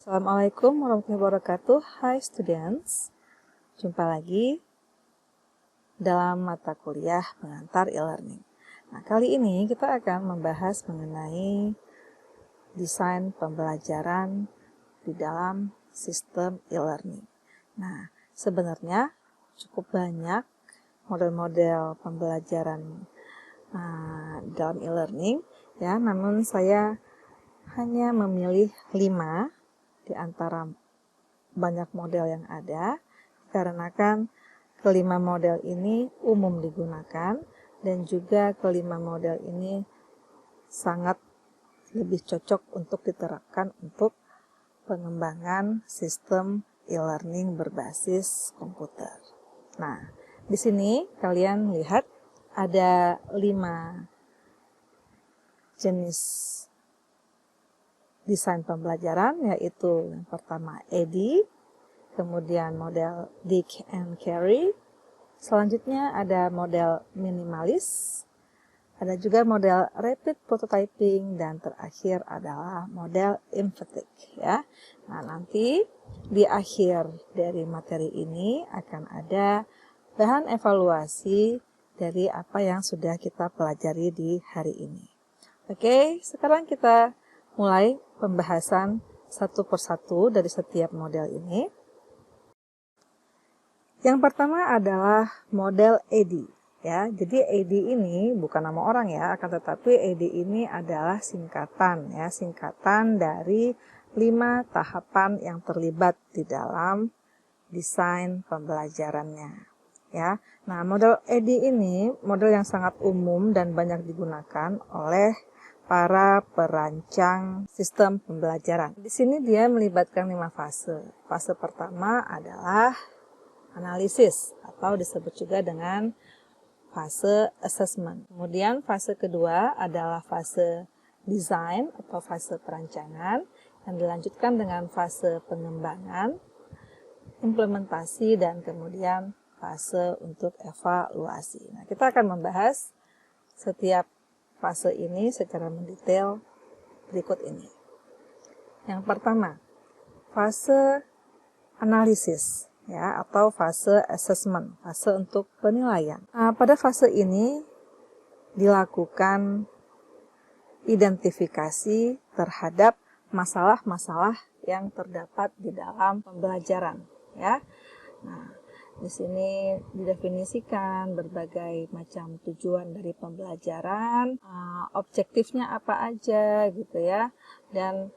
Assalamualaikum warahmatullahi wabarakatuh. Hai students, jumpa lagi dalam mata kuliah pengantar e-learning. Nah, kali ini kita akan membahas mengenai desain pembelajaran di dalam sistem e-learning. Nah, sebenarnya cukup banyak model-model pembelajaran dalam e-learning ya, namun saya hanya memilih 5 di antara banyak model yang ada, dikarenakan kelima model ini umum digunakan dan juga kelima model ini sangat lebih cocok untuk diterapkan untuk pengembangan sistem e-learning berbasis komputer. Nah, di sini kalian lihat ada 5 jenis desain pembelajaran, yaitu yang pertama EDI, kemudian model Dig and Carry, selanjutnya ada model minimalis, ada juga model rapid prototyping, dan terakhir adalah model emphatic ya. Nah, nanti di akhir dari materi ini akan ada bahan evaluasi dari apa yang sudah kita pelajari di hari ini. Oke, sekarang kita mulai pembahasan satu persatu dari setiap model ini. Yang pertama adalah model EDI ya. Jadi EDI ini bukan nama orang ya, akan tetapi EDI ini adalah singkatan ya, singkatan dari 5 tahapan yang terlibat di dalam desain pembelajarannya ya. Nah, model EDI ini model yang sangat umum dan banyak digunakan oleh para perancang sistem pembelajaran. Di sini dia melibatkan 5 fase. Fase pertama adalah analisis atau disebut juga dengan fase assessment. Kemudian fase kedua adalah fase design atau fase perancangan yang dilanjutkan dengan fase pengembangan, implementasi, dan kemudian fase untuk evaluasi. Nah, kita akan membahas setiap fase ini secara mendetail berikut ini. Yang pertama, fase analisis ya, atau fase assessment, fase untuk penilaian. Nah, pada fase ini dilakukan identifikasi terhadap masalah-masalah yang terdapat di dalam pembelajaran ya. Nah, di sini didefinisikan berbagai macam tujuan dari pembelajaran, objektifnya apa aja gitu ya, dan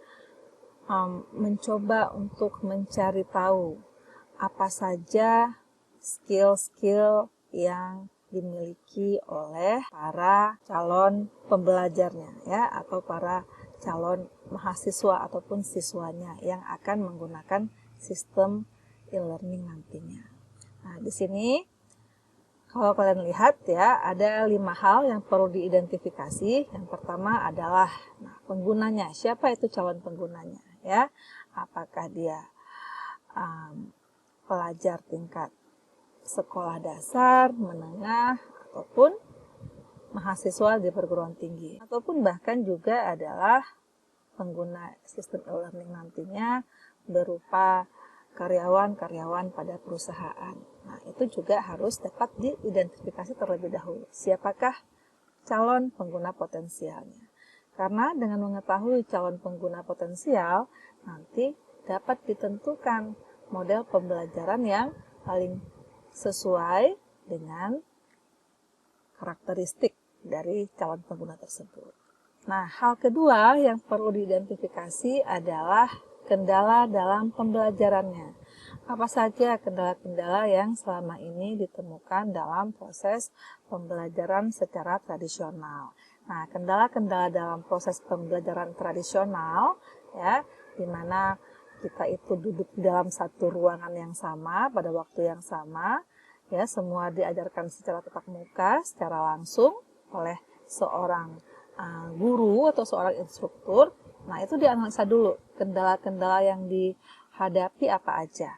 mencoba untuk mencari tahu apa saja skill-skill yang dimiliki oleh para calon pembelajarnya ya, atau para calon mahasiswa ataupun siswanya yang akan menggunakan sistem e-learning nantinya. Nah, di sini kalau kalian lihat ya, ada 5 hal yang perlu diidentifikasi. Yang pertama adalah penggunanya. Siapa itu calon penggunanya ya? Apakah dia pelajar tingkat sekolah dasar, menengah, ataupun mahasiswa di perguruan tinggi, ataupun bahkan juga adalah pengguna sistem e-learning nantinya berupa karyawan-karyawan pada perusahaan. Nah, itu juga harus dapat diidentifikasi terlebih dahulu. Siapakah calon pengguna potensialnya? Karena dengan mengetahui calon pengguna potensial, nanti dapat ditentukan model pembelajaran yang paling sesuai dengan karakteristik dari calon pengguna tersebut. Nah, hal kedua yang perlu diidentifikasi adalah kendala dalam pembelajarannya. Apa saja kendala-kendala yang selama ini ditemukan dalam proses pembelajaran secara tradisional. Nah, kendala-kendala dalam proses pembelajaran tradisional ya, di mana kita itu duduk dalam satu ruangan yang sama pada waktu yang sama ya, semua diajarkan secara tatap muka, secara langsung oleh seorang guru atau seorang instruktur. Nah, itu dianalisa dulu kendala-kendala yang dihadapi apa aja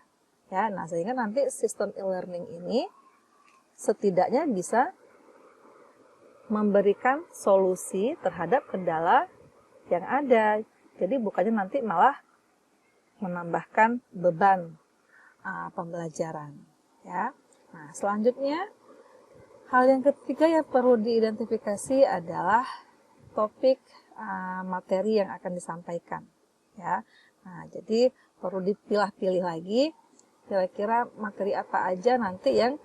ya. Nah, sehingga nanti sistem e-learning ini setidaknya bisa memberikan solusi terhadap kendala yang ada. Jadi bukannya nanti malah menambahkan beban pembelajaran. Ya. Nah, selanjutnya hal yang ketiga yang perlu diidentifikasi adalah topik materi yang akan disampaikan. Ya. Nah, jadi perlu dipilah-pilih lagi kira-kira materi apa aja nanti yang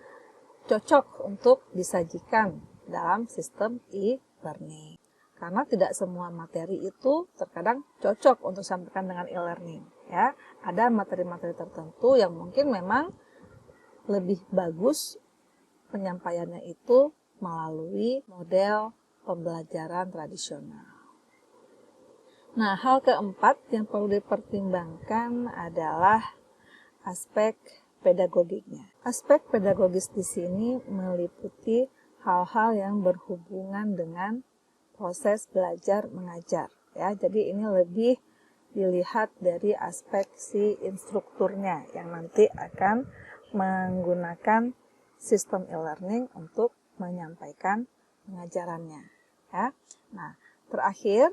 cocok untuk disajikan dalam sistem e-learning. Karena tidak semua materi itu terkadang cocok untuk disampaikan dengan e-learning. Ya, ada materi-materi tertentu yang mungkin memang lebih bagus penyampaiannya itu melalui model pembelajaran tradisional. Nah, hal keempat yang perlu dipertimbangkan adalah aspek pedagogiknya. Aspek pedagogis di sini meliputi hal-hal yang berhubungan dengan proses belajar mengajar. Ya, jadi ini lebih dilihat dari aspek si instrukturnya yang nanti akan menggunakan sistem e-learning untuk menyampaikan pengajarannya. Ya. Nah, terakhir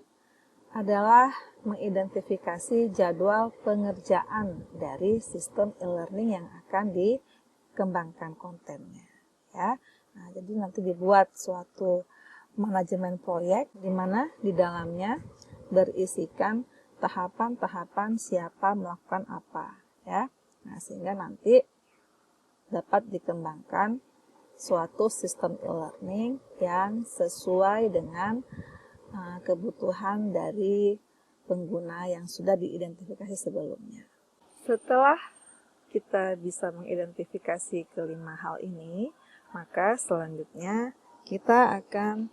adalah mengidentifikasi jadwal pengerjaan dari sistem e-learning yang akan dikembangkan kontennya. Ya. Nah, jadi nanti dibuat suatu manajemen proyek di mana di dalamnya berisikan tahapan-tahapan siapa melakukan apa. Ya. Nah, sehingga nanti dapat dikembangkan suatu sistem e-learning yang sesuai dengan kebutuhan dari pengguna yang sudah diidentifikasi sebelumnya. Setelah kita bisa mengidentifikasi kelima hal ini, maka selanjutnya kita akan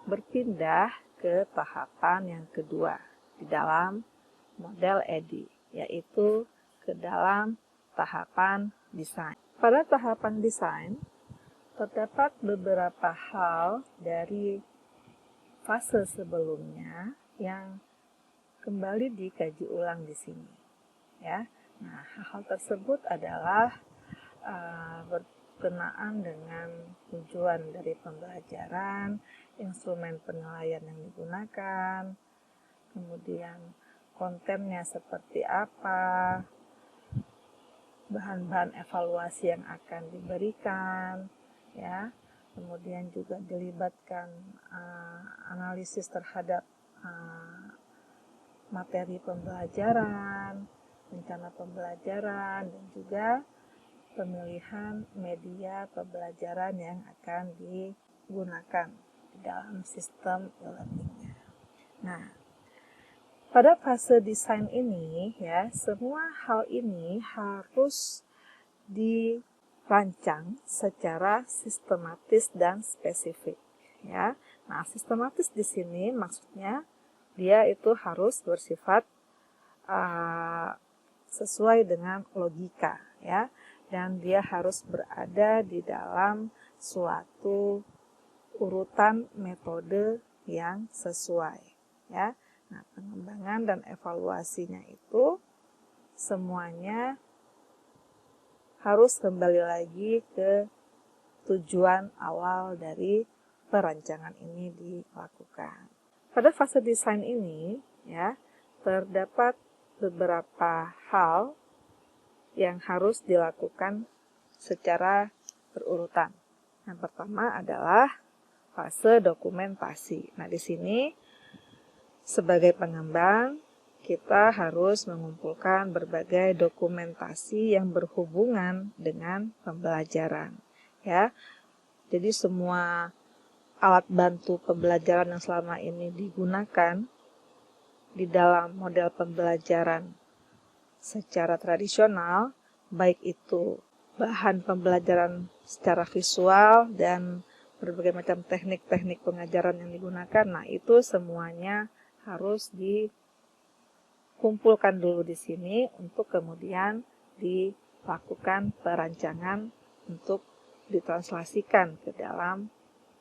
berpindah ke tahapan yang kedua di dalam model EDI, yaitu ke dalam tahapan desain. Pada tahapan desain, terdapat beberapa hal dari fase sebelumnya yang kembali dikaji ulang di sini. Ya, nah hal tersebut adalah berkenaan dengan tujuan dari pembelajaran, instrumen penilaian yang digunakan, kemudian kontennya seperti apa, bahan-bahan evaluasi yang akan diberikan, ya. Kemudian juga dilibatkan analisis terhadap materi pembelajaran, rencana pembelajaran, dan juga pemilihan media pembelajaran yang akan digunakan di dalam sistem e-learning-nya. Nah, pada fase desain ini, ya, semua hal ini harus dirancang secara sistematis dan spesifik. Ya, nah sistematis di sini maksudnya dia itu harus bersifat sesuai dengan logika, ya, dan dia harus berada di dalam suatu urutan metode yang sesuai, ya. Nah, pengembangan dan evaluasinya itu semuanya harus kembali lagi ke tujuan awal dari perancangan ini dilakukan. Pada fase desain ini, ya, terdapat beberapa hal yang harus dilakukan secara berurutan. Yang pertama adalah fase dokumentasi. Nah, di sini sebagai pengembang, kita harus mengumpulkan berbagai dokumentasi yang berhubungan dengan pembelajaran. Ya, jadi semua alat bantu pembelajaran yang selama ini digunakan di dalam model pembelajaran secara tradisional, baik itu bahan pembelajaran secara visual dan berbagai macam teknik-teknik pengajaran yang digunakan, nah itu semuanya harus dikumpulkan dulu di sini untuk kemudian dilakukan perancangan untuk ditranslasikan ke dalam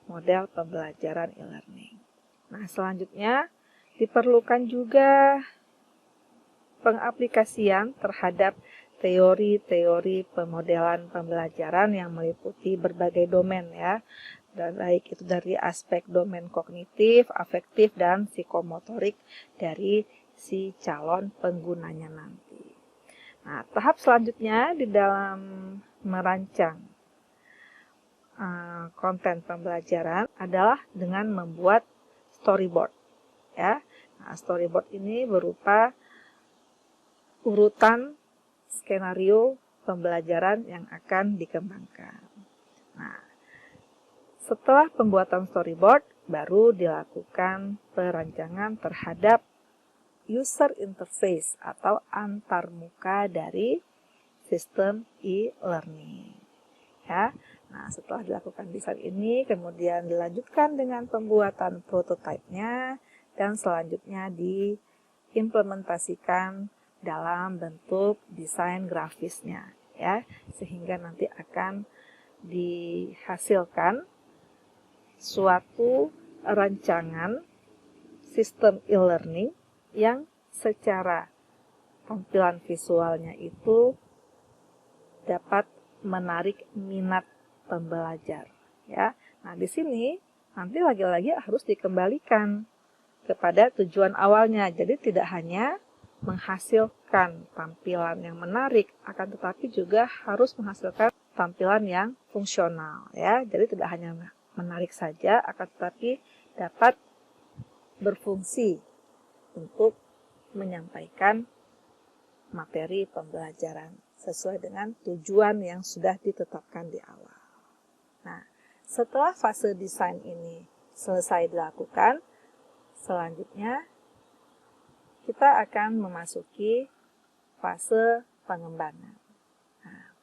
model pembelajaran e-learning. Nah, selanjutnya diperlukan juga pengaplikasian terhadap teori-teori pemodelan pembelajaran yang meliputi berbagai domain, ya. Dan baik itu dari aspek domain kognitif, afektif, dan psikomotorik dari si calon penggunanya nanti. Nah, tahap selanjutnya di dalam merancang konten pembelajaran adalah dengan membuat storyboard. Ya, nah, storyboard ini berupa urutan skenario pembelajaran yang akan dikembangkan. Nah, setelah pembuatan storyboard, baru dilakukan perancangan terhadap user interface atau antarmuka dari sistem e-learning. Ya, nah setelah dilakukan desain ini, kemudian dilanjutkan dengan pembuatan prototipe-nya dan selanjutnya diimplementasikan dalam bentuk desain grafisnya, ya, sehingga nanti akan dihasilkan suatu rancangan sistem e-learning yang secara tampilan visualnya itu dapat menarik minat pembelajar, ya. Nah, di sini nanti lagi-lagi harus dikembalikan kepada tujuan awalnya. Jadi tidak hanya menghasilkan tampilan yang menarik, akan tetapi juga harus menghasilkan tampilan yang fungsional, ya. Jadi tidak hanya menarik saja, akan tetapi dapat berfungsi untuk menyampaikan materi pembelajaran sesuai dengan tujuan yang sudah ditetapkan di awal. Nah, setelah fase desain ini selesai dilakukan, selanjutnya kita akan memasuki fase pengembangan. Nah,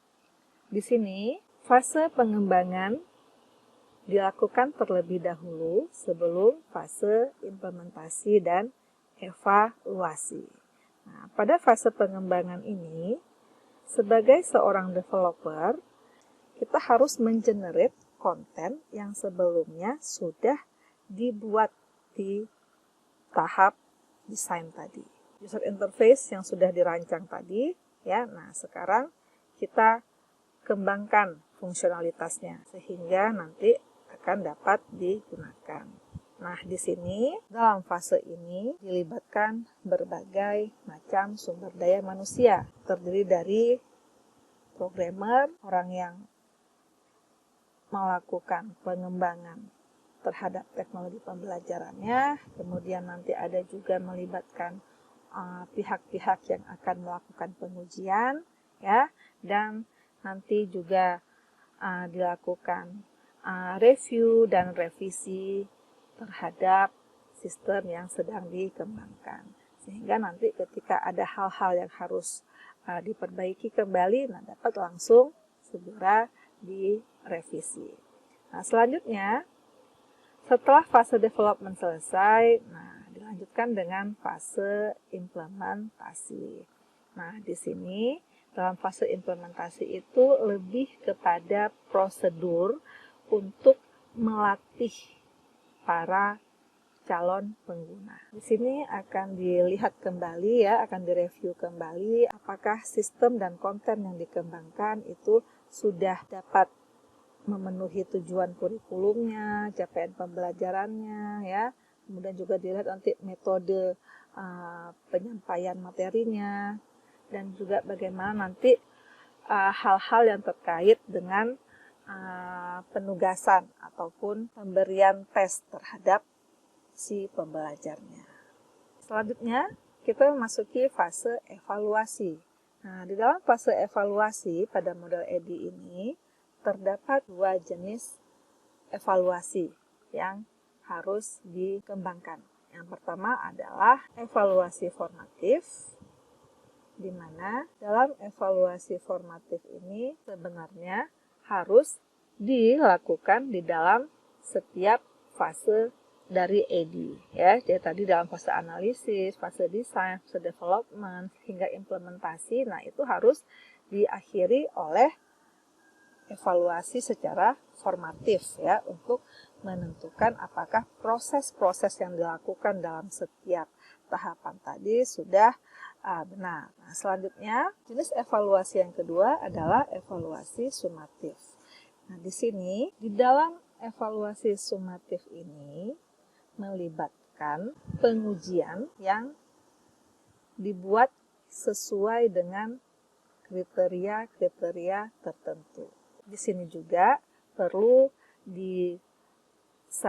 di sini fase pengembangan dilakukan terlebih dahulu sebelum fase implementasi dan evaluasi. Nah, pada fase pengembangan ini, sebagai seorang developer, kita harus mengenerate konten yang sebelumnya sudah dibuat di tahap desain tadi. User interface yang sudah dirancang tadi, ya. Nah, sekarang kita kembangkan fungsionalitasnya sehingga nanti akan dapat digunakan. Nah, di sini dalam fase ini dilibatkan berbagai macam sumber daya manusia, terdiri dari programmer, orang yang melakukan pengembangan terhadap teknologi pembelajarannya, kemudian nanti ada juga melibatkan pihak-pihak yang akan melakukan pengujian, ya, dan nanti juga dilakukan review dan revisi terhadap sistem yang sedang dikembangkan. Sehingga nanti ketika ada hal-hal yang harus diperbaiki kembali, nah dapat langsung segera direvisi. Nah, selanjutnya, setelah fase development selesai, nah dilanjutkan dengan fase implementasi. Nah, di sini dalam fase implementasi itu lebih kepada prosedur untuk melatih para calon pengguna. Di sini akan dilihat kembali, ya, akan direview kembali apakah sistem dan konten yang dikembangkan itu sudah dapat memenuhi tujuan kurikulumnya, capaian pembelajarannya, ya. Kemudian juga dilihat nanti metode penyampaian materinya dan juga bagaimana nanti hal-hal yang terkait dengan penugasan ataupun pemberian tes terhadap si pembelajarnya. Selanjutnya, kita memasuki fase evaluasi. Nah, di dalam fase evaluasi pada model EDI ini, terdapat dua jenis evaluasi yang harus dikembangkan. Yang pertama adalah evaluasi formatif, di mana dalam evaluasi formatif ini sebenarnya harus dilakukan di dalam setiap fase dari EDI, ya. Jadi tadi dalam fase analisis, fase desain, fase development hingga implementasi, nah itu harus diakhiri oleh evaluasi secara formatif, ya, untuk menentukan apakah proses-proses yang dilakukan dalam setiap tahapan tadi sudah benar. Nah, selanjutnya jenis evaluasi yang kedua adalah evaluasi sumatif. Nah, di sini di dalam evaluasi sumatif ini melibatkan pengujian yang dibuat sesuai dengan kriteria-kriteria tertentu. Di sini juga perlu disajikan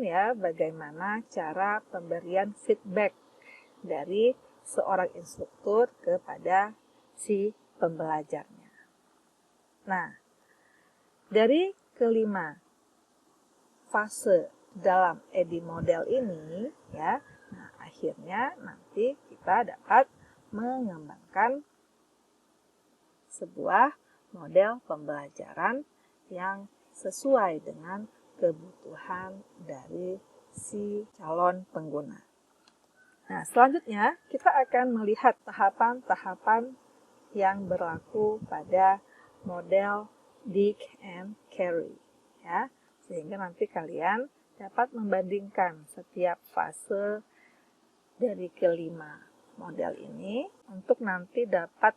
ya bagaimana cara pemberian feedback dari seorang instruktur kepada si pembelajarnya. Nah, dari kelima fase dalam EDI model ini ya, nah akhirnya nanti kita dapat mengembangkan sebuah model pembelajaran yang sesuai dengan kebutuhan dari si calon pengguna. Nah, selanjutnya kita akan melihat tahapan-tahapan yang berlaku pada model Dig and Carry ya, sehingga nanti kalian dapat membandingkan setiap fase dari kelima model ini untuk nanti dapat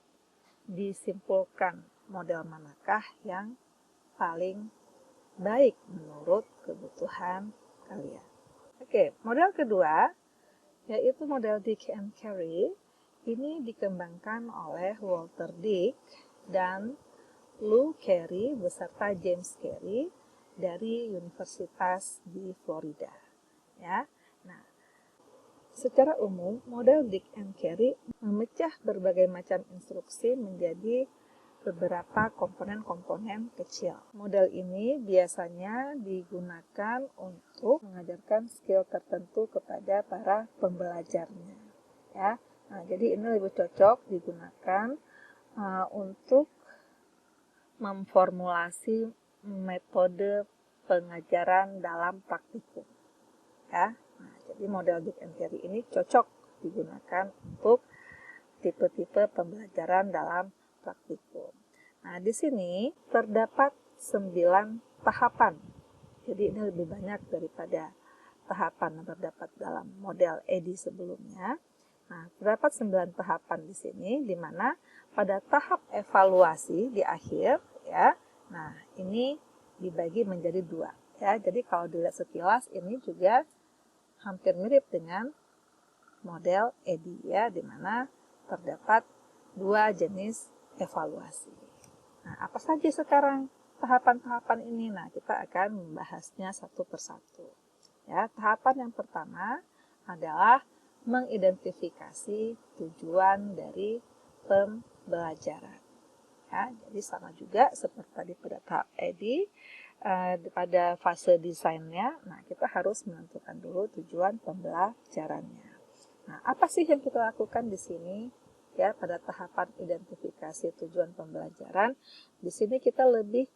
disimpulkan model manakah yang paling baik menurut kebutuhan kalian. Oke, model kedua yaitu model Dig and Carry. Ini dikembangkan oleh Walter Dig dan Lou Carey beserta James Carey dari Universitas di Florida. Ya, nah, secara umum model Dig and Carry memecah berbagai macam instruksi menjadi beberapa komponen-komponen kecil. Model ini biasanya digunakan untuk mengajarkan skill tertentu kepada para pembelajarnya. Ya, nah, jadi ini lebih cocok digunakan untuk memformulasi metode pengajaran dalam praktikum. Ya, nah, jadi model Dig and Carry ini cocok digunakan untuk tipe-tipe pembelajaran dalam praktikum. Nah, di sini terdapat 9 tahapan. Jadi ini lebih banyak daripada tahapan yang terdapat dalam model EDI sebelumnya. Nah, terdapat 9 tahapan di sini, di mana pada tahap evaluasi di akhir, ya, nah ini dibagi menjadi 2. Ya, jadi kalau dilihat sekilas ini juga hampir mirip dengan model EDI, ya, di mana terdapat 2 jenis evaluasi. Nah, apa saja sekarang tahapan-tahapan ini? Nah, kita akan membahasnya satu persatu. Ya, tahapan yang pertama adalah mengidentifikasi tujuan dari pembelajaran. Ya, jadi sama juga seperti tadi pada tahap EDI, pada fase desainnya, nah kita harus menentukan dulu tujuan pembelajarannya. Nah, apa sih yang kita lakukan di sini? Ya, pada tahapan identifikasi tujuan pembelajaran, di sini kita lebih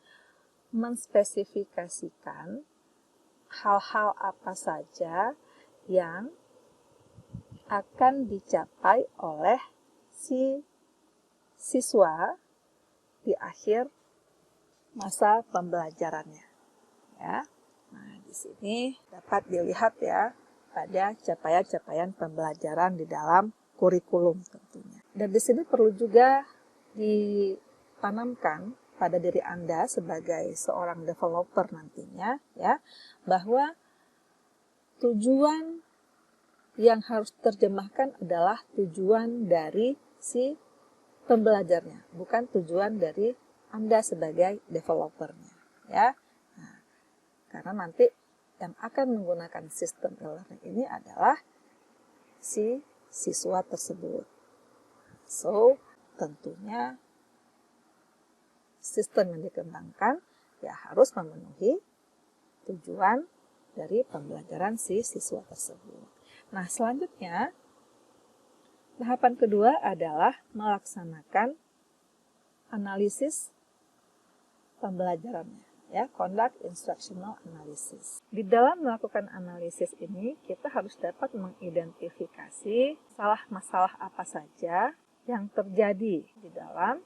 menspesifikasikan hal-hal apa saja yang akan dicapai oleh si siswa di akhir masa pembelajarannya. Ya, nah di sini dapat dilihat ya pada capaian-capaian pembelajaran di dalam kurikulum tentunya. Dan di sini perlu juga ditanamkan pada diri Anda sebagai seorang developer nantinya ya, bahwa tujuan yang harus terjemahkan adalah tujuan dari si pembelajarnya, bukan tujuan dari Anda sebagai developernya ya. Nah, karena nanti yang akan menggunakan sistem e-learning ini adalah si siswa tersebut. So, tentunya sistem yang dikembangkan ya harus memenuhi tujuan dari pembelajaran si siswa tersebut. Nah, selanjutnya tahapan kedua adalah melaksanakan analisis pembelajarannya, ya, conduct instructional analysis. Di dalam melakukan analisis ini, kita harus dapat mengidentifikasi masalah apa saja yang terjadi di dalam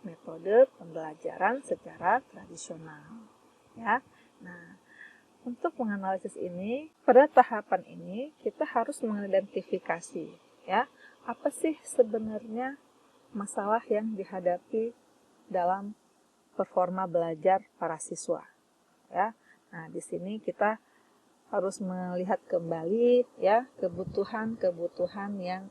metode pembelajaran secara tradisional. Ya, nah, untuk menganalisis ini, pada tahapan ini kita harus mengidentifikasi, ya, apa sih sebenarnya masalah yang dihadapi dalam performa belajar para siswa. Ya, nah di sini kita harus melihat kembali ya kebutuhan-kebutuhan yang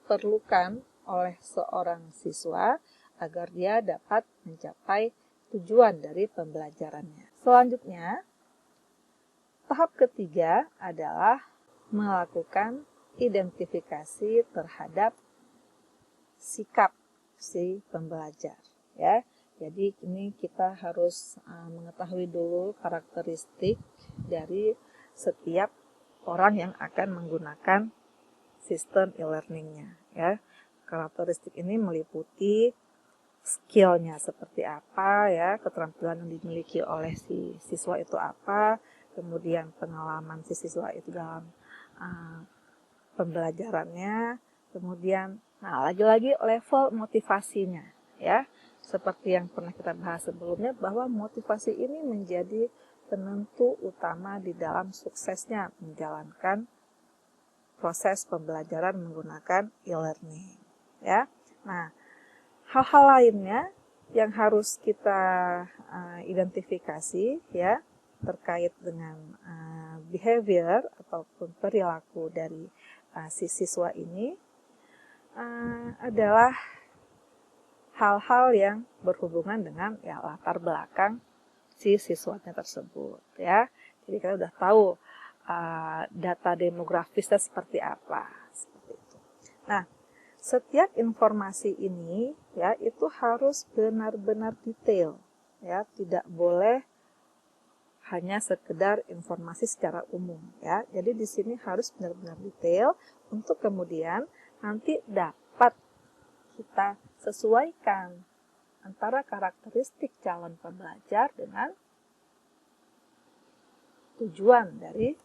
diperlukan oleh seorang siswa agar dia dapat mencapai tujuan dari pembelajarannya. Selanjutnya, tahap ketiga adalah melakukan identifikasi terhadap sikap si pembelajar, ya. Jadi ini kita harus mengetahui dulu karakteristik dari setiap orang yang akan menggunakan sistem e-learningnya, ya. Karakteristik ini meliputi skill-nya seperti apa, ya, keterampilan yang dimiliki oleh si siswa itu apa, kemudian pengalaman si siswa itu dalam pembelajarannya, kemudian lagi-lagi level motivasinya, ya. Seperti yang pernah kita bahas sebelumnya, bahwa motivasi ini menjadi penentu utama di dalam suksesnya menjalankan proses pembelajaran menggunakan e-learning, ya. Nah, hal-hal lainnya yang harus kita identifikasi, ya, terkait dengan behavior ataupun perilaku dari si siswa ini adalah hal-hal yang berhubungan dengan latar belakang si siswanya tersebut, ya. Jadi kita udah tahu data demografisnya seperti apa, seperti itu. Nah, setiap informasi ini, ya, itu harus benar-benar detail, ya, tidak boleh hanya sekedar informasi secara umum, ya. Jadi di sini harus benar-benar detail untuk kemudian nanti dapat kita sesuaikan antara karakteristik calon pembelajar dengan tujuan dari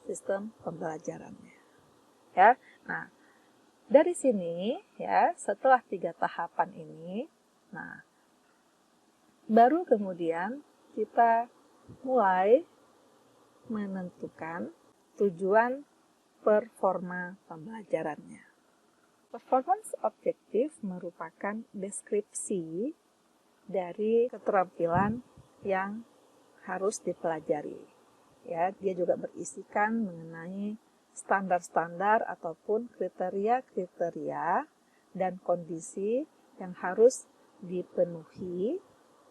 sistem pembelajarannya, ya. Nah, dari sini, ya, setelah 3 tahapan ini, nah, baru kemudian kita mulai menentukan tujuan performa pembelajarannya. Performance objektif merupakan deskripsi dari keterampilan yang harus dipelajari. Ya, dia juga berisikan mengenai standar-standar ataupun kriteria-kriteria dan kondisi yang harus dipenuhi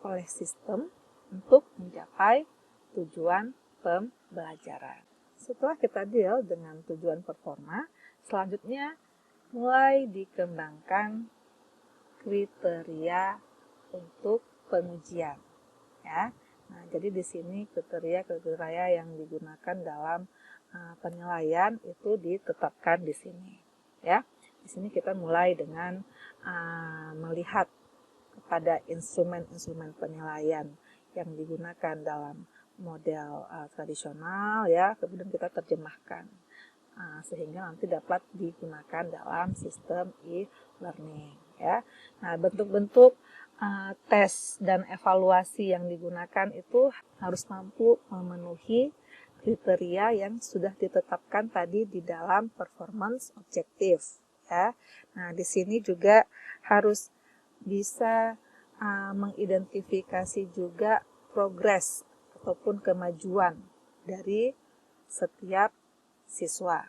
oleh sistem untuk mencapai tujuan pembelajaran. Setelah kita deal dengan tujuan performa, selanjutnya mulai dikembangkan kriteria untuk pengujian, ya. Nah, jadi di sini kriteria yang digunakan dalam penilaian itu ditetapkan di sini, ya. Di sini kita mulai dengan melihat kepada instrumen-instrumen penilaian yang digunakan dalam model tradisional, ya. Kemudian kita terjemahkan sehingga nanti dapat digunakan dalam sistem e-learning, ya. Nah, bentuk-bentuk tes dan evaluasi yang digunakan itu harus mampu memenuhi kriteria yang sudah ditetapkan tadi di dalam performance objektif, ya. Nah, di sini juga harus bisa mengidentifikasi juga progres ataupun kemajuan dari setiap siswa.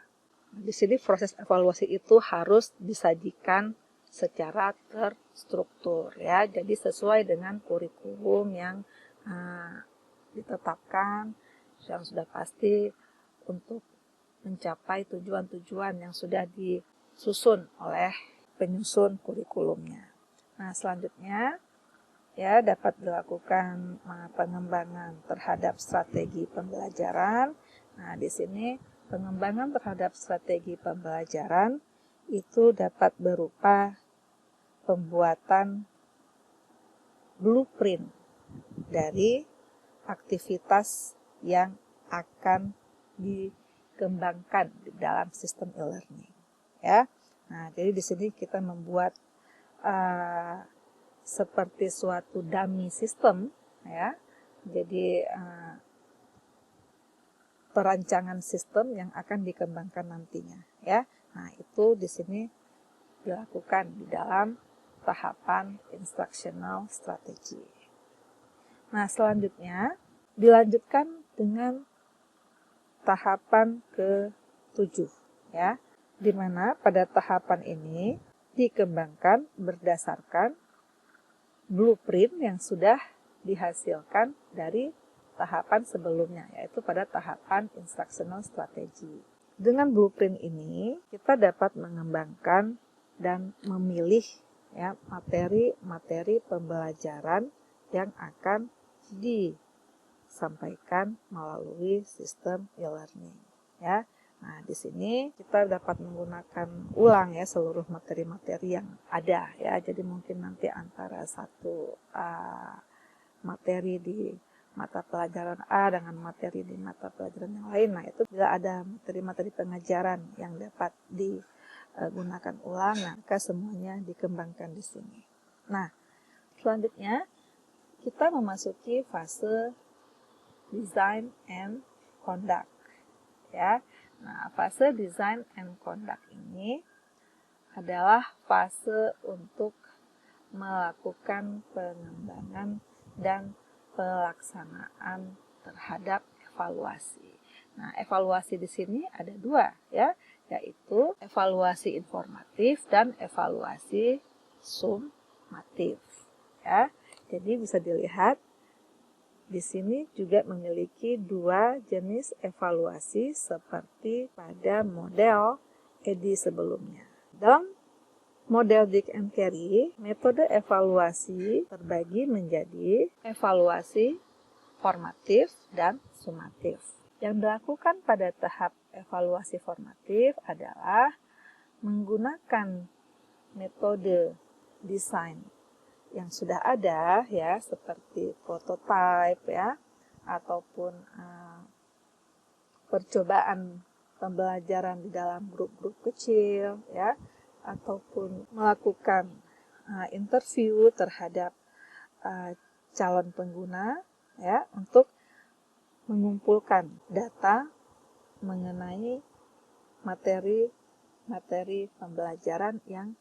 Di sini proses evaluasi itu harus disajikan secara terstruktur, ya. Jadi sesuai dengan kurikulum yang ditetapkan yang sudah pasti untuk mencapai tujuan-tujuan yang sudah disusun oleh penyusun kurikulumnya. Nah, selanjutnya, ya, dapat dilakukan pengembangan terhadap strategi pembelajaran. Nah, di sini pengembangan terhadap strategi pembelajaran itu dapat berupa pembuatan blueprint dari aktivitas yang akan dikembangkan di dalam sistem e-learning, ya. Nah, jadi di sini kita membuat seperti suatu dummy system, ya. Jadi perancangan sistem yang akan dikembangkan nantinya, ya. Nah, itu di sini dilakukan di dalam tahapan instructional strategy. Nah, selanjutnya dilanjutkan dengan tahapan ke-7, ya. Di mana pada tahapan ini dikembangkan berdasarkan blueprint yang sudah dihasilkan dari tahapan sebelumnya, yaitu pada tahapan instructional strategy. Dengan blueprint ini, kita dapat mengembangkan dan memilih ya materi-materi pembelajaran yang akan disampaikan melalui sistem e-learning. Ya, nah di sini kita dapat menggunakan ulang ya seluruh materi-materi yang ada ya. Jadi mungkin nanti antara satu materi di mata pelajaran A dengan materi di mata pelajaran yang lain. Nah, itu bila ada materi-materi pengajaran yang dapat digunakan ulang, maka semuanya dikembangkan di sini. Nah, selanjutnya kita memasuki fase design and conduct. Ya. Nah, fase design and conduct ini adalah fase untuk melakukan pengembangan dan pelaksanaan terhadap evaluasi. Nah, evaluasi di sini ada dua ya, yaitu evaluasi informatif dan evaluasi sumatif. Ya, jadi bisa dilihat di sini juga memiliki dua jenis evaluasi seperti pada model EDI sebelumnya. Dalam model Dick and Carey, metode evaluasi terbagi menjadi evaluasi formatif dan sumatif. Yang dilakukan pada tahap evaluasi formatif adalah menggunakan metode desain yang sudah ada ya, seperti prototype ya, ataupun percobaan pembelajaran di dalam grup-grup kecil ya, ataupun melakukan interview terhadap calon pengguna ya, untuk mengumpulkan data mengenai materi pembelajaran yang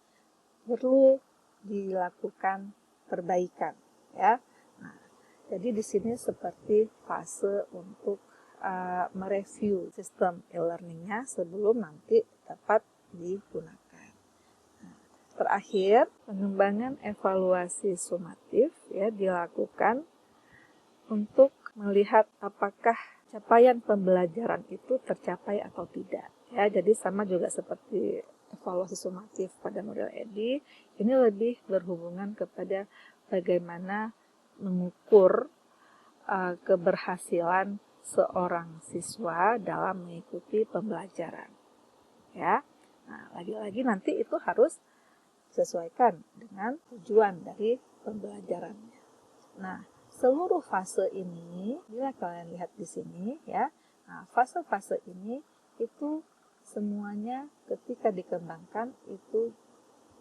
perlu dilakukan perbaikan ya. Nah, jadi di sini seperti fase untuk mereview sistem e-learningnya sebelum nanti dapat digunakan. Terakhir, pengembangan evaluasi sumatif ya dilakukan untuk melihat apakah capaian pembelajaran itu tercapai atau tidak. Ya, jadi sama juga seperti evaluasi sumatif pada model EDI, ini lebih berhubungan kepada bagaimana mengukur keberhasilan seorang siswa dalam mengikuti pembelajaran. Ya, nah lagi-lagi nanti itu harus sesuaikan dengan tujuan dari pembelajarannya. Nah, seluruh fase ini, bila kalian lihat di sini ya, nah, fase-fase ini itu semuanya ketika dikembangkan itu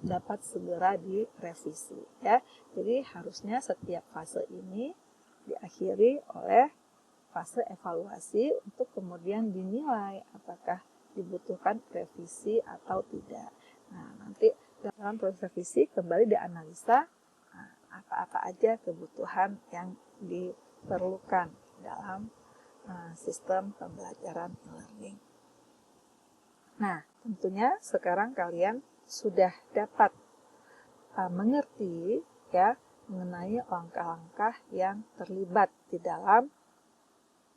dapat segera direvisi ya. Jadi harusnya setiap fase ini diakhiri oleh fase evaluasi untuk kemudian dinilai apakah dibutuhkan revisi atau tidak. Nah, nanti dalam proses revisi kembali dianalisa apa-apa aja kebutuhan yang diperlukan dalam sistem pembelajaran e-learning. Nah, tentunya sekarang kalian sudah dapat mengerti ya mengenai langkah-langkah yang terlibat di dalam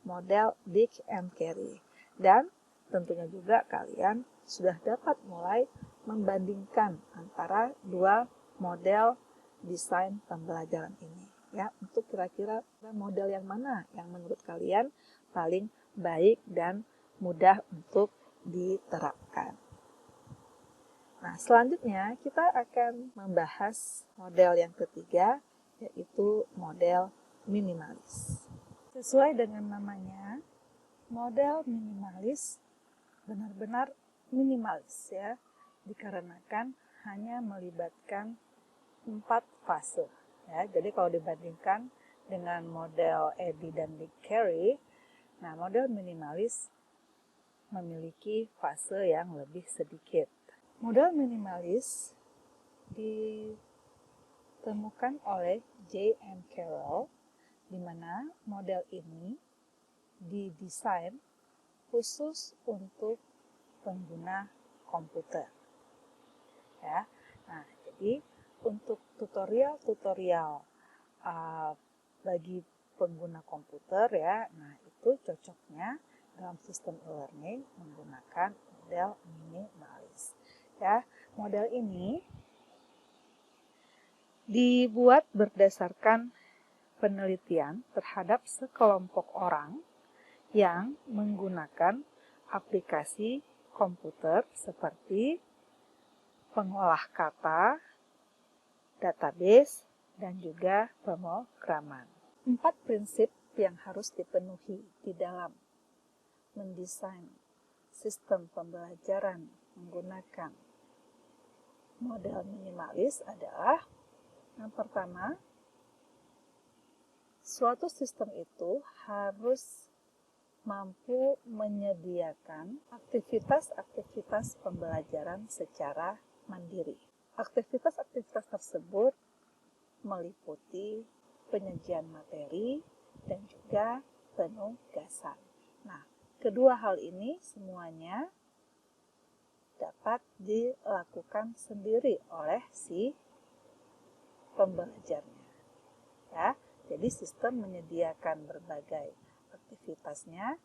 model Dick and Carey. Dan tentunya juga kalian sudah dapat mulai membandingkan antara dua model desain pembelajaran ini ya, untuk kira-kira model yang mana yang menurut kalian paling baik dan mudah untuk diterapkan. Nah, selanjutnya kita akan membahas model yang ketiga, yaitu model minimalis. Sesuai dengan namanya, model minimalis benar-benar minimalis ya, dikarenakan hanya melibatkan 4 fase ya. Jadi kalau dibandingkan dengan model EDI dan Dick Carey, nah model minimalis memiliki fase yang lebih sedikit. Model minimalis ditemukan oleh J. M. Carroll, di mana model ini didesain khusus untuk pengguna komputer. Ya. Nah, jadi untuk tutorial-tutorial bagi pengguna komputer ya, nah itu cocoknya dalam sistem e-learning menggunakan model minimalis. Ya, model ini dibuat berdasarkan penelitian terhadap sekelompok orang yang menggunakan aplikasi komputer seperti pengolah kata, database, dan juga pemrograman. 4 prinsip yang harus dipenuhi di dalam mendesain sistem pembelajaran menggunakan model minimalis adalah yang pertama, suatu sistem itu harus mampu menyediakan aktivitas-aktivitas pembelajaran secara mandiri. Aktivitas-aktivitas tersebut meliputi penyajian materi dan juga penugasan. Nah, kedua hal ini semuanya dapat dilakukan sendiri oleh si pembelajarnya. Ya, jadi sistem menyediakan berbagai aktivitasnya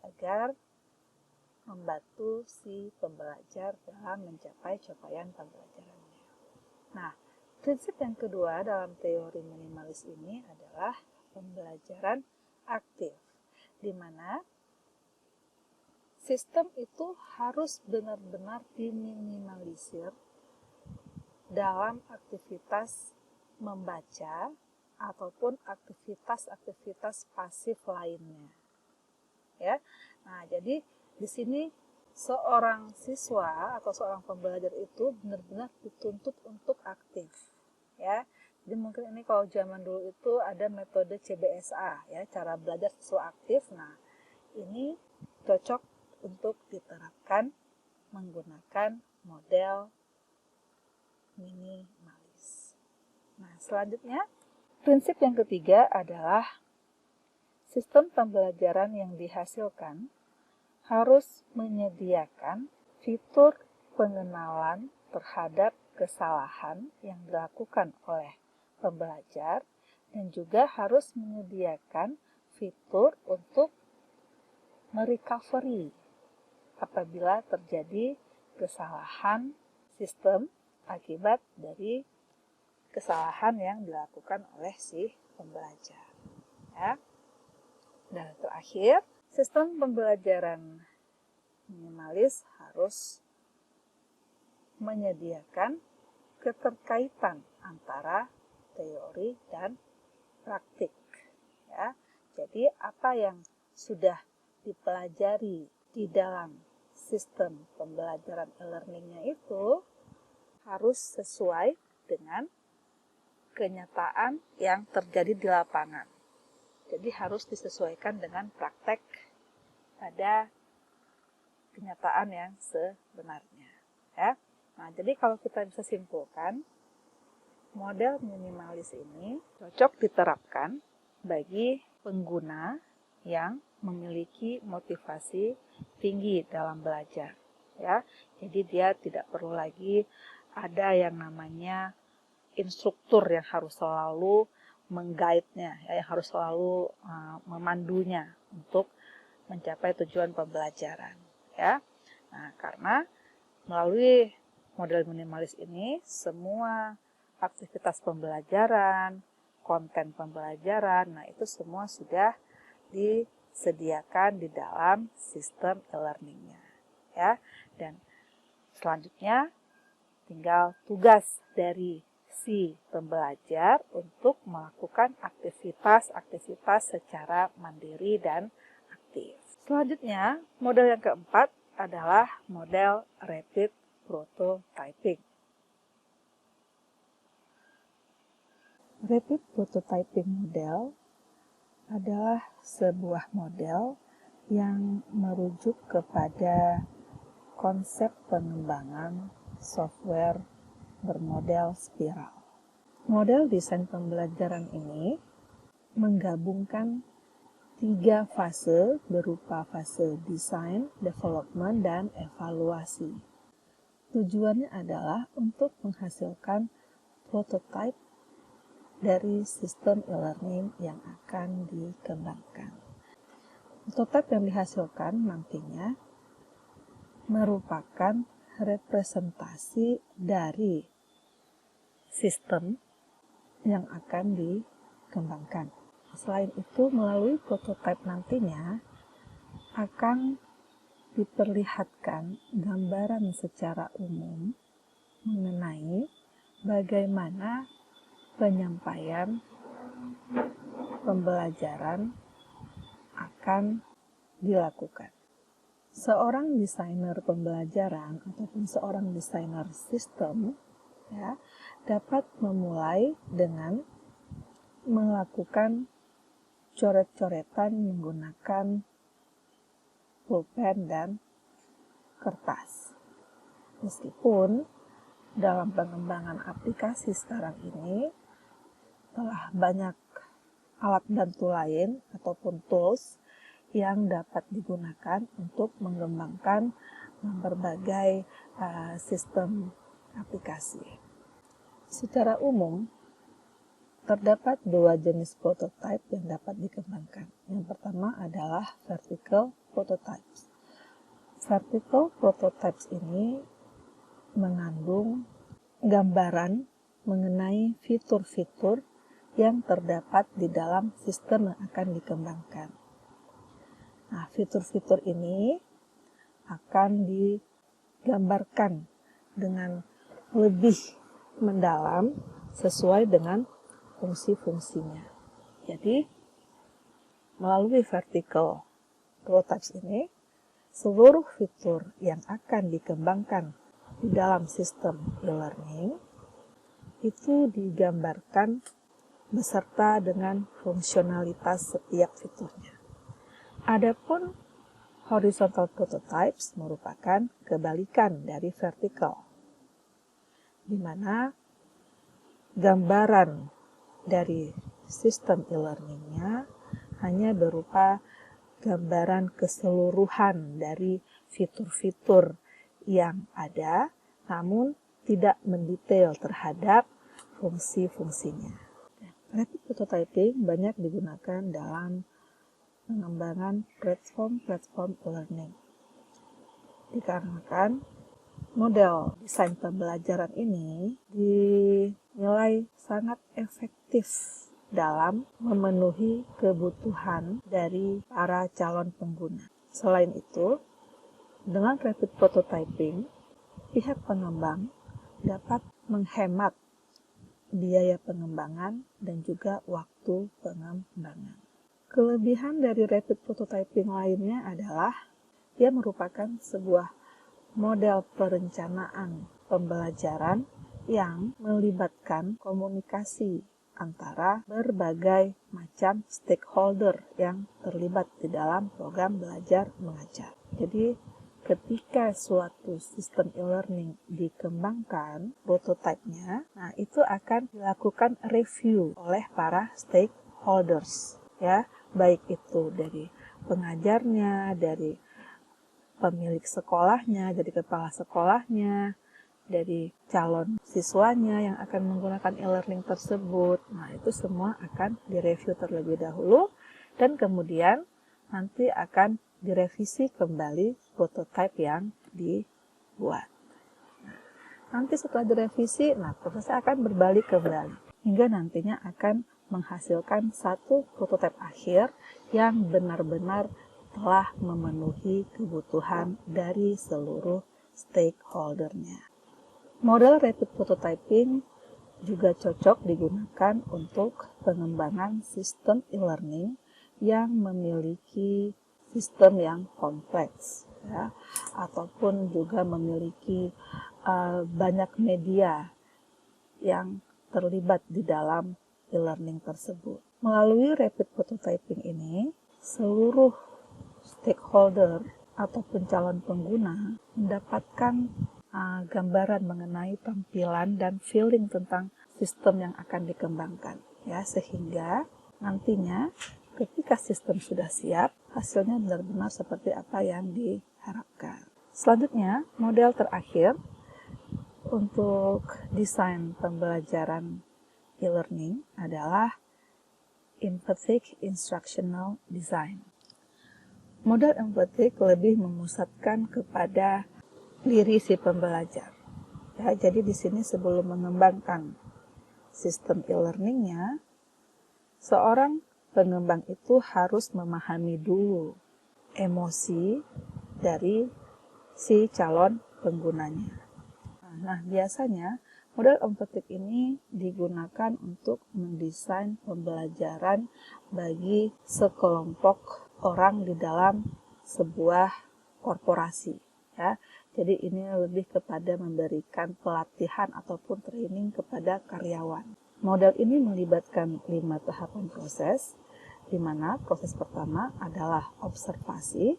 agar membantu si pembelajar dalam mencapai capaian pembelajarannya. Nah, prinsip yang kedua dalam teori minimalis ini adalah pembelajaran aktif, di mana sistem itu harus benar-benar diminimalisir dalam aktivitas membaca ataupun aktivitas-aktivitas pasif lainnya. Ya. Nah, jadi di sini seorang siswa atau seorang pembelajar itu benar-benar dituntut untuk aktif. Ya. Jadi mungkin ini kalau zaman dulu itu ada metode CBSA, ya, cara belajar siswa aktif. Nah, ini cocok untuk diterapkan menggunakan model minimalis. Nah, selanjutnya, prinsip yang ketiga adalah sistem pembelajaran yang dihasilkan harus menyediakan fitur pengenalan terhadap kesalahan yang dilakukan oleh pembelajar dan juga harus menyediakan fitur untuk merecovery apabila terjadi kesalahan sistem akibat dari kesalahan yang dilakukan oleh si pembelajar. Ya. Dan terakhir, sistem pembelajaran minimalis harus menyediakan keterkaitan antara teori dan praktik. Ya. Jadi apa yang sudah dipelajari di dalam sistem pembelajaran e-learningnya itu harus sesuai dengan kenyataan yang terjadi di lapangan. Jadi harus disesuaikan dengan praktek pada kenyataan yang sebenarnya. Ya. Nah, jadi kalau kita bisa simpulkan, model minimalis ini cocok diterapkan bagi pengguna yang memiliki motivasi tinggi dalam belajar. Ya, jadi dia tidak perlu lagi ada yang namanya instruktur yang harus selalu mengguide-nya, ya, yang harus selalu memandunya untuk mencapai tujuan pembelajaran. Ya, nah, karena melalui model minimalis ini semua aktivitas pembelajaran, konten pembelajaran, nah itu semua sudah disediakan di dalam sistem e-learningnya. Ya, dan selanjutnya tinggal tugas dari si pembelajar untuk melakukan aktivitas-aktivitas secara mandiri dan aktif. Selanjutnya, model yang keempat adalah model rapid prototyping. Rapid prototyping model adalah sebuah model yang merujuk kepada konsep pengembangan software bermodel spiral. Model desain pembelajaran ini menggabungkan 3 fase berupa fase desain, development, dan evaluasi. Tujuannya adalah untuk menghasilkan prototipe dari sistem e-learning yang akan dikembangkan. Prototipe yang dihasilkan nantinya merupakan representasi dari sistem yang akan dikembangkan. Selain itu, melalui prototipe nantinya akan diperlihatkan gambaran secara umum mengenai bagaimana penyampaian pembelajaran akan dilakukan. Seorang desainer pembelajaran ataupun seorang desainer sistem dapat memulai dengan melakukan coret-coretan menggunakan pulpen dan kertas. Meskipun dalam pengembangan aplikasi sekarang ini telah banyak alat bantu lain ataupun tools yang dapat digunakan untuk mengembangkan berbagai sistem aplikasi. Secara umum, terdapat dua jenis prototipe yang dapat dikembangkan. Yang pertama adalah vertical prototypes. Vertical prototypes ini mengandung gambaran mengenai fitur-fitur yang terdapat di dalam sistem yang akan dikembangkan. Nah, fitur-fitur ini akan digambarkan dengan lebih mendalam sesuai dengan fungsi-fungsinya. Jadi, melalui vertical prototypes ini, seluruh fitur yang akan dikembangkan di dalam sistem e-learning itu digambarkan beserta dengan fungsionalitas setiap fiturnya. Adapun horizontal prototypes merupakan kebalikan dari vertical, di mana gambaran dari sistem e-learningnya hanya berupa gambaran keseluruhan dari fitur-fitur yang ada, namun tidak mendetail terhadap fungsi-fungsinya. Rapid prototyping banyak digunakan dalam pengembangan platform e-learning. Dikarenakan model desain pembelajaran ini dinilai sangat efektif dalam memenuhi kebutuhan dari para calon pengguna. Selain itu, dengan rapid prototyping, pihak pengembang dapat menghemat biaya pengembangan dan juga waktu pengembangan. Kelebihan dari rapid prototyping lainnya adalah dia merupakan sebuah model perencanaan pembelajaran yang melibatkan komunikasi antara berbagai macam stakeholder yang terlibat di dalam program belajar mengajar. Jadi, ketika suatu sistem e-learning dikembangkan prototipenya, nah itu akan dilakukan review oleh para stakeholders, ya, baik itu dari pengajarnya, dari pemilik sekolahnya, dari kepala sekolahnya, dari calon siswanya yang akan menggunakan e-learning tersebut. Nah, itu semua akan direview terlebih dahulu dan kemudian nanti akan direvisi kembali prototipe yang dibuat. Nah, nanti setelah direvisi, prosesnya akan berbalik kembali hingga nantinya akan menghasilkan satu prototipe akhir yang benar-benar telah memenuhi kebutuhan dari seluruh stakeholdernya. Model rapid prototyping juga cocok digunakan untuk pengembangan sistem e-learning yang memiliki sistem yang kompleks, ya, ataupun juga memiliki banyak media yang terlibat di dalam e-learning tersebut. Melalui rapid prototyping ini, seluruh stakeholder ataupun calon pengguna mendapatkan gambaran mengenai tampilan dan feeling tentang sistem yang akan dikembangkan, ya, sehingga nantinya ketika sistem sudah siap, hasilnya benar-benar seperti apa yang diharapkan. Selanjutnya, model terakhir untuk desain pembelajaran e-learning adalah Empathic Instructional Design. Model empatik lebih memusatkan kepada diri si pembelajar. Ya, jadi di sini sebelum mengembangkan sistem e-learningnya, seorang pengembang itu harus memahami dulu emosi dari si calon penggunanya. Nah, biasanya model empatik ini digunakan untuk mendesain pembelajaran bagi sekelompok orang di dalam sebuah korporasi. Ya, jadi ini lebih kepada memberikan pelatihan ataupun training kepada karyawan. Model ini melibatkan 5 tahapan proses, di mana proses pertama adalah observasi.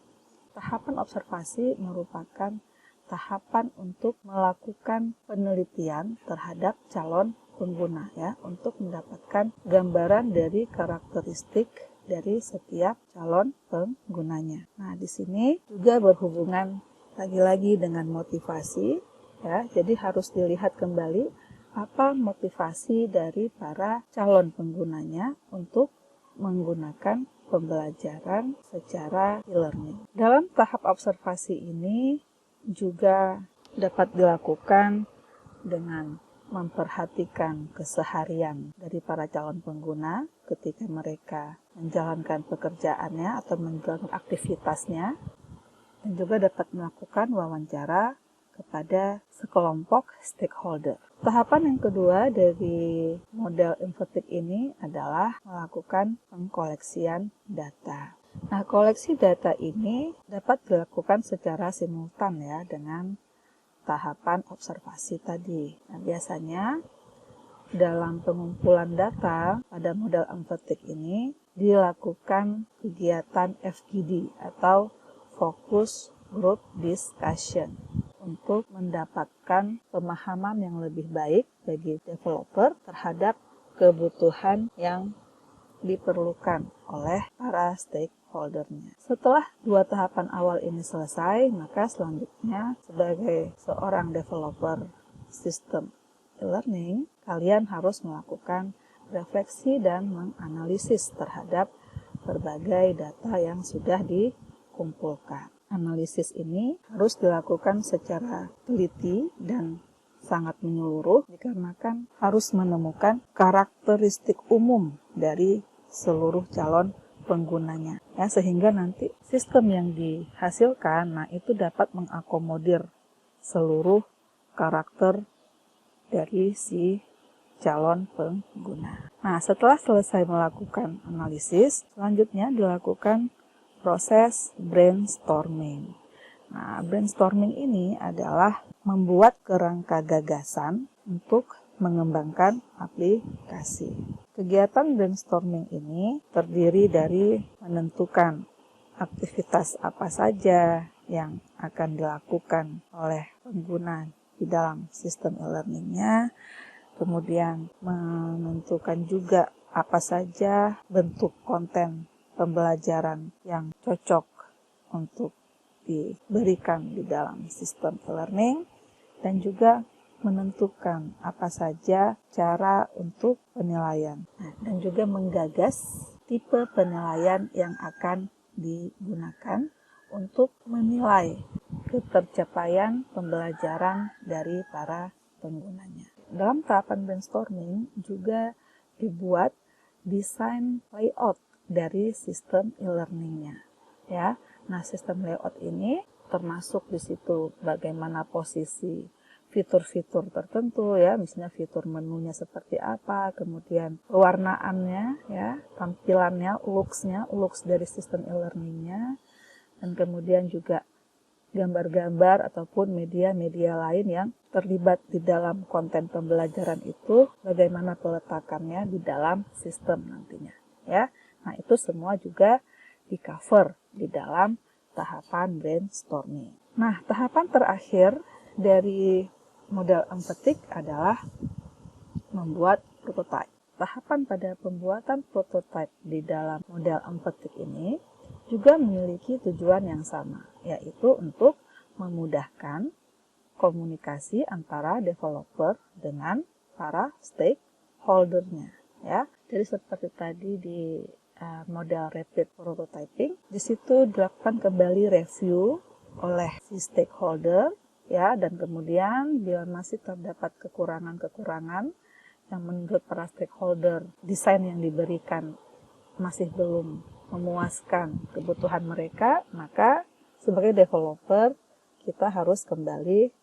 Tahapan observasi merupakan tahapan untuk melakukan penelitian terhadap calon pengguna ya, untuk mendapatkan gambaran dari karakteristik dari setiap calon penggunanya. Nah, di sini juga berhubungan lagi-lagi dengan motivasi ya. Jadi harus dilihat kembali apa motivasi dari para calon penggunanya untuk menggunakan pembelajaran secara e-learning. Dalam tahap observasi ini juga dapat dilakukan dengan memperhatikan keseharian dari para calon pengguna ketika mereka menjalankan pekerjaannya atau menjalankan aktivitasnya, dan juga dapat melakukan wawancara kepada sekelompok stakeholder. Tahapan yang kedua dari model empatik ini adalah melakukan pengkoleksian data. Nah, koleksi data ini dapat dilakukan secara simultan ya dengan tahapan observasi tadi. Nah, biasanya dalam pengumpulan data pada model empatik ini dilakukan kegiatan FGD atau Focus Group Discussion untuk mendapatkan pemahaman yang lebih baik bagi developer terhadap kebutuhan yang diperlukan oleh para stakeholdernya. Setelah 2 tahapan awal ini selesai, maka selanjutnya sebagai seorang developer sistem e-learning, kalian harus melakukan refleksi dan menganalisis terhadap berbagai data yang sudah dikumpulkan. Analisis ini harus dilakukan secara teliti dan sangat menyeluruh dikarenakan harus menemukan karakteristik umum dari seluruh calon penggunanya ya, sehingga nanti sistem yang dihasilkan nah itu dapat mengakomodir seluruh karakter dari si calon pengguna. Nah, setelah selesai melakukan analisis, selanjutnya dilakukan proses brainstorming. Nah, brainstorming ini adalah membuat kerangka gagasan untuk mengembangkan aplikasi. Kegiatan brainstorming ini terdiri dari menentukan aktivitas apa saja yang akan dilakukan oleh pengguna di dalam sistem e-learningnya, kemudian menentukan juga apa saja bentuk konten pembelajaran yang cocok untuk diberikan di dalam sistem e-learning, dan juga menentukan apa saja cara untuk penilaian, dan juga menggagas tipe penilaian yang akan digunakan untuk menilai ketercapaian pembelajaran dari para penggunanya. Dalam tahapan brainstorming juga dibuat desain layout dari sistem e-learningnya. Ya, nah sistem layout ini termasuk di situ bagaimana posisi fitur-fitur tertentu ya, misalnya fitur menunya seperti apa, kemudian pewarnaannya ya, tampilannya, looks dari sistem e-learningnya, dan kemudian juga gambar-gambar ataupun media-media lain yang terlibat di dalam konten pembelajaran itu, bagaimana peletakannya di dalam sistem nantinya ya. Nah, itu semua juga di-cover di dalam tahapan brainstorming. Nah, tahapan terakhir dari model empatik adalah membuat prototipe. Tahapan pada pembuatan prototipe di dalam model empatik ini juga memiliki tujuan yang sama, yaitu untuk memudahkan komunikasi antara developer dengan para stakeholder-nya, ya. Jadi seperti tadi di model rapid prototyping, di situ dilakukan kembali review oleh si stakeholder, ya, dan kemudian bila masih terdapat kekurangan-kekurangan yang menurut para stakeholder desain yang diberikan masih belum memuaskan kebutuhan mereka, maka sebagai developer kita harus kembali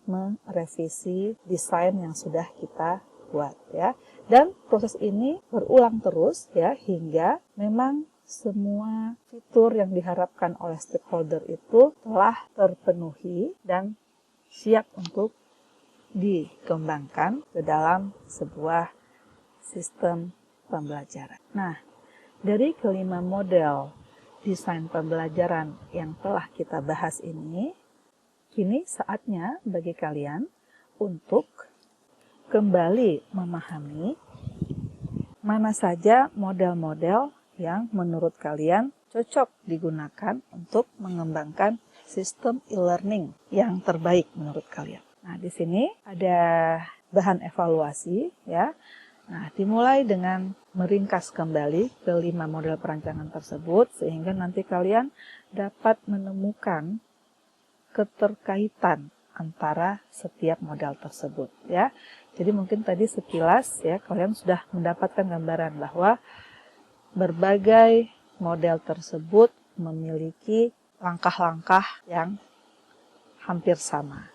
merevisi desain yang sudah kita buat, ya. Dan proses ini berulang terus, ya, hingga memang semua fitur yang diharapkan oleh stakeholder itu telah terpenuhi dan siap untuk dikembangkan ke dalam sebuah sistem pembelajaran. Nah, dari kelima model desain pembelajaran yang telah kita bahas ini, kini saatnya bagi kalian untuk kembali memahami mana saja model-model yang menurut kalian cocok digunakan untuk mengembangkan sistem e-learning yang terbaik menurut kalian. Nah, di sini ada bahan evaluasi, ya. Nah, dimulai dengan meringkas kembali ke 5 model perancangan tersebut sehingga nanti kalian dapat menemukan keterkaitan antara setiap model tersebut, ya. Jadi mungkin tadi sekilas, ya, kalian sudah mendapatkan gambaran bahwa berbagai model tersebut memiliki langkah-langkah yang hampir sama,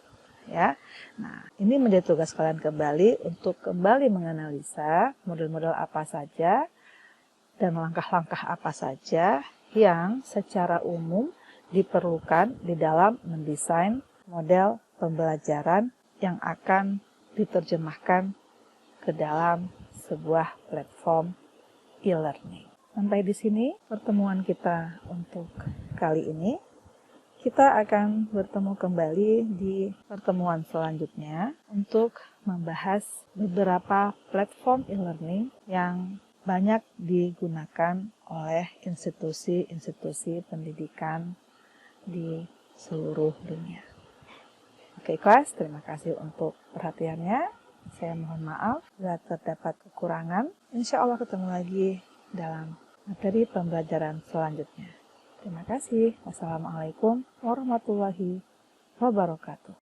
ya. Nah, ini menjadi tugas kalian kembali untuk kembali menganalisa model-model apa saja dan langkah-langkah apa saja yang secara umum diperlukan di dalam mendesain model pembelajaran yang akan diterjemahkan ke dalam sebuah platform e-learning. Sampai di sini pertemuan kita untuk kali ini. Kita akan bertemu kembali di pertemuan selanjutnya untuk membahas beberapa platform e-learning yang banyak digunakan oleh institusi-institusi pendidikan di seluruh dunia. Oke, kelas, terima kasih untuk perhatiannya. Saya mohon maaf bila terdapat kekurangan. Insya Allah ketemu lagi dalam materi pembelajaran selanjutnya. Terima kasih. Wassalamualaikum warahmatullahi wabarakatuh.